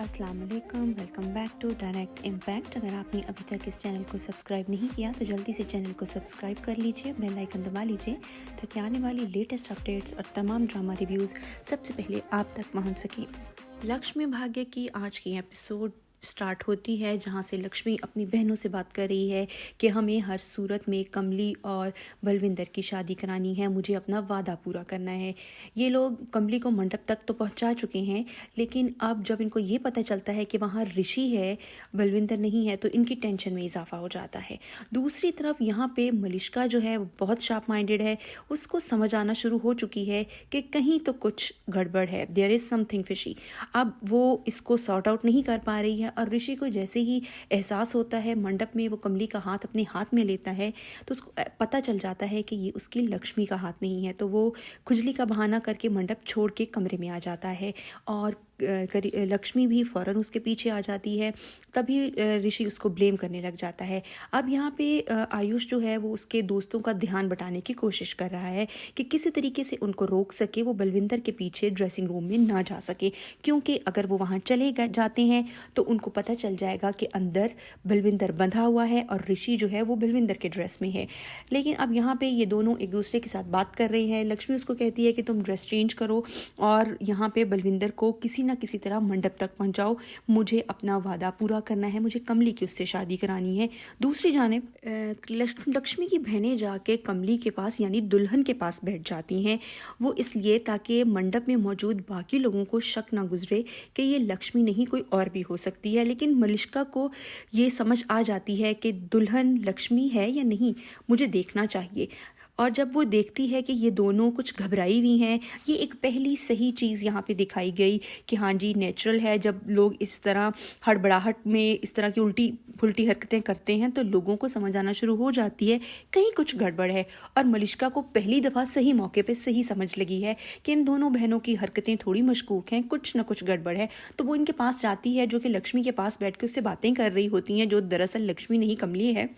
अस्सलाम वालेकुम, welcome back to direct impact. अगर आपने अभी तक इस चैनल को सब्सक्राइब नहीं किया तो जल्दी से चैनल को सब्सक्राइब कर लीजिए, बेल आइकन दबा लीजिए ताकि आने वाली लेटेस्ट अपडेट्स और तमाम ड्रामा रिव्यूज़ सबसे पहले आप तक पहुंच सकें। लक्ष्मी भाग्य की आज की एपिसोड स्टार्ट होती है जहां से लक्ष्मी अपनी बहनों से बात कर रही है कि हमें हर सूरत में कमली और बलविंदर की शादी करानी है, मुझे अपना वादा पूरा करना है। ये लोग कमली को मंडप तक तो पहुंचा चुके हैं, लेकिन अब जब इनको ये पता चलता है कि वहाँ ऋषि है, बलविंदर नहीं है, तो इनकी टेंशन में इजाफा हो जाता है। दूसरी तरफ यहाँ पे मलिश्का जो है वो बहुत शार्प माइंडेड है, उसको समझ आना शुरू हो चुकी है कि कहीं तो कुछ गड़बड़ है, देयर इज़ समथिंग फिशी। अब वो इसको सॉर्ट आउट नहीं कर पा रही है और ऋषि को जैसे ही एहसास होता है, मंडप में वो कमली का हाथ अपने हाथ में लेता है तो उसको पता चल जाता है कि ये उसकी लक्ष्मी का हाथ नहीं है। तो वो खुजली का बहाना करके मंडप छोड़ के कमरे में आ जाता है और लक्ष्मी भी फ़ौरन उसके पीछे आ जाती है। तभी ऋषि उसको ब्लेम करने लग जाता है। अब यहाँ पे आयुष जो है वो उसके दोस्तों का ध्यान बटाने की कोशिश कर रहा है कि किसी तरीके से उनको रोक सके, वो बलविंदर के पीछे ड्रेसिंग रूम में ना जा सके, क्योंकि अगर वो वहाँ चले जाते हैं तो उनको पता चल जाएगा कि अंदर बलविंदर बंधा हुआ है और ऋषि जो है वो बलविंदर के ड्रेस में है। लेकिन अब यहाँ पे ये दोनों एक दूसरे के साथ बात कर रहे हैं। लक्ष्मी उसको कहती है कि तुम ड्रेस चेंज करो और यहाँ पे बलविंदर को किसी ना किसी तरह मंडप तक पहुंचाओ, मुझे अपना वादा पूरा करना है, मुझे कमली की उससे शादी करानी है। दूसरी जानिब लक्ष्मी की बहनें जाके कमली के पास यानी दुल्हन के पास बैठ जाती हैं। वो इसलिए ताकि मंडप में मौजूद बाकी लोगों को शक ना गुजरे कि ये लक्ष्मी नहीं कोई और भी हो सकती है। लेकिन मलिश्का को ये समझ आ जाती है कि दुल्हन लक्ष्मी है या नहीं, मुझे देखना चाहिए। और जब वो देखती है कि ये दोनों कुछ घबराई हुई हैं, ये एक पहली सही चीज़ यहाँ पे दिखाई गई कि हाँ जी, नेचुरल है जब लोग इस तरह हड़बड़ाहट में इस तरह की उल्टी फुल्टी हरकतें करते हैं तो लोगों को समझ आना शुरू हो जाती है कहीं कुछ गड़बड़ है। और मलिश्का को पहली दफ़ा सही मौके पे सही समझ लगी है कि इन दोनों बहनों की हरकतें थोड़ी मशकूक हैं, कुछ ना कुछ गड़बड़ है। तो वो इनके पास जाती है जो कि लक्ष्मी के पास बैठ के उससे बातें कर रही होती हैं, जो दरअसल लक्ष्मी नहीं कमली है।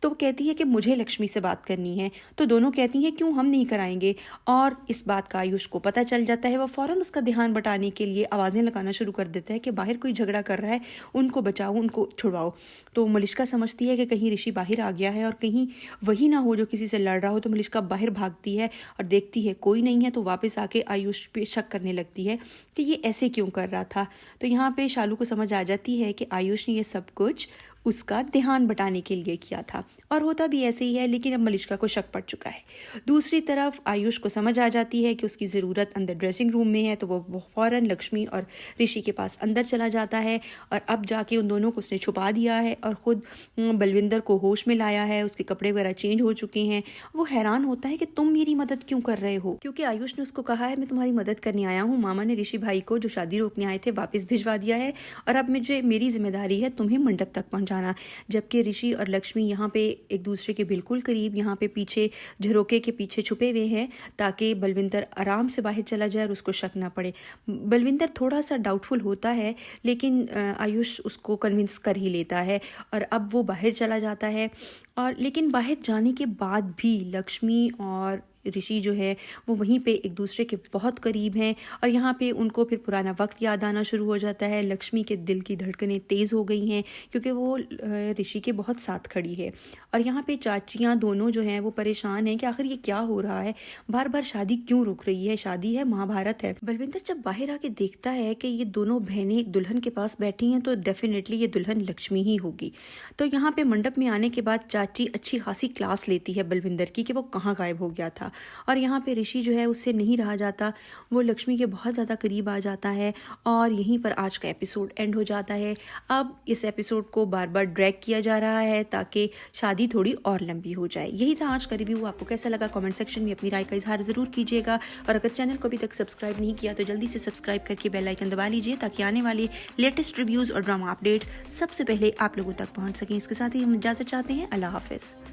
तो वो कहती है कि मुझे लक्ष्मी से बात करनी है, तो दोनों कहती हैं क्यों, हम नहीं कराएंगे। और इस बात का आयुष को पता चल जाता है। वह फ़ौरन उसका ध्यान बटाने के लिए आवाज़ें लगाना शुरू कर देता है कि बाहर कोई झगड़ा कर रहा है, उनको बचाओ, उनको छुड़वाओ। तो मलिश्का समझती है कि कहीं ऋषि बाहर आ गया है और कहीं वही ना हो जो किसी से लड़ रहा हो। तो मलिश्का बाहर भागती है और देखती है कोई नहीं है, तो वापस आके आयुष पे शक करने लगती है कि ये ऐसे क्यों कर रहा था। तो यहाँ पे शालू को समझ आ जाती है कि आयुष ने ये सब कुछ उसका ध्यान बटाने के लिए किया था और होता भी ऐसे ही है। लेकिन अब मलिश्का को शक पड़ चुका है। दूसरी तरफ आयुष को समझ आ जाती है कि उसकी ज़रूरत अंदर ड्रेसिंग रूम में है, तो वो फ़ौरन लक्ष्मी और ऋषि के पास अंदर चला जाता है और अब जाके उन दोनों को उसने छुपा दिया है और ख़ुद बलविंदर को होश में लाया है। उसके कपड़े वगैरह चेंज हो चुके हैं। वो हैरान होता है कि तुम मेरी मदद क्यों कर रहे हो, क्योंकि आयुष ने उसको कहा है मैं तुम्हारी मदद करने आया हूँ, मामा ने ऋषि भाई को जो शादी रोकने आए थे वापस भिजवा दिया है और अब मेरी जिम्मेदारी है तुम्हें मंडप तक पहुँचाना। जबकि ऋषि और लक्ष्मी यहाँ पे एक दूसरे के बिल्कुल करीब यहाँ पे पीछे झरोके के पीछे छुपे हुए हैं ताकि बलविंदर आराम से बाहर चला जाए और उसको शक ना पड़े। बलविंदर थोड़ा सा डाउटफुल होता है, लेकिन आयुष उसको कन्विंस कर ही लेता है और अब वो बाहर चला जाता है। और लेकिन बाहर जाने के बाद भी लक्ष्मी और ऋषि जो है वो वहीं पे एक दूसरे के बहुत करीब हैं और यहाँ पे उनको फिर पुराना वक्त याद आना शुरू हो जाता है। लक्ष्मी के दिल की धड़कनें तेज़ हो गई हैं क्योंकि वो ऋषि के बहुत साथ खड़ी है। और यहाँ पे चाचियाँ दोनों जो हैं वो परेशान हैं कि आखिर ये क्या हो रहा है, बार बार शादी क्यों रुक रही है, शादी है, महाभारत है। बलविंदर जब बाहर आके देखता है कि ये दोनों बहनें एक दुल्हन के पास बैठी हैं तो डेफिनेटली ये दुल्हन लक्ष्मी ही होगी। तो यहाँ पे मंडप में आने के बाद चाची अच्छी खासी क्लास लेती है बलविंदर की कि वो कहाँ गायब हो गया था। और यहाँ पे ऋषि जो है उससे नहीं रहा जाता, वो लक्ष्मी के बहुत ज़्यादा करीब आ जाता है और यहीं पर आज का एपिसोड एंड हो जाता है। अब इस एपिसोड को बार बार ड्रैग किया जा रहा है ताकि शादी थोड़ी और लंबी हो जाए। यही था आज का रिव्यू। आपको कैसा लगा कमेंट सेक्शन में अपनी राय का इजहार ज़रूर कीजिएगा और अगर चैनल को अभी तक सब्सक्राइब नहीं किया तो जल्दी से सब्सक्राइब करके बेल आइकन दबा लीजिए ताकि आने वाले लेटेस्ट रिव्यूज़ और ड्रामा अपडेट्स सबसे पहले आप लोगों तक पहुँच सकें। इसके साथ ही हम इजाज़त चाहते हैं। अल्लाह हाफिज़।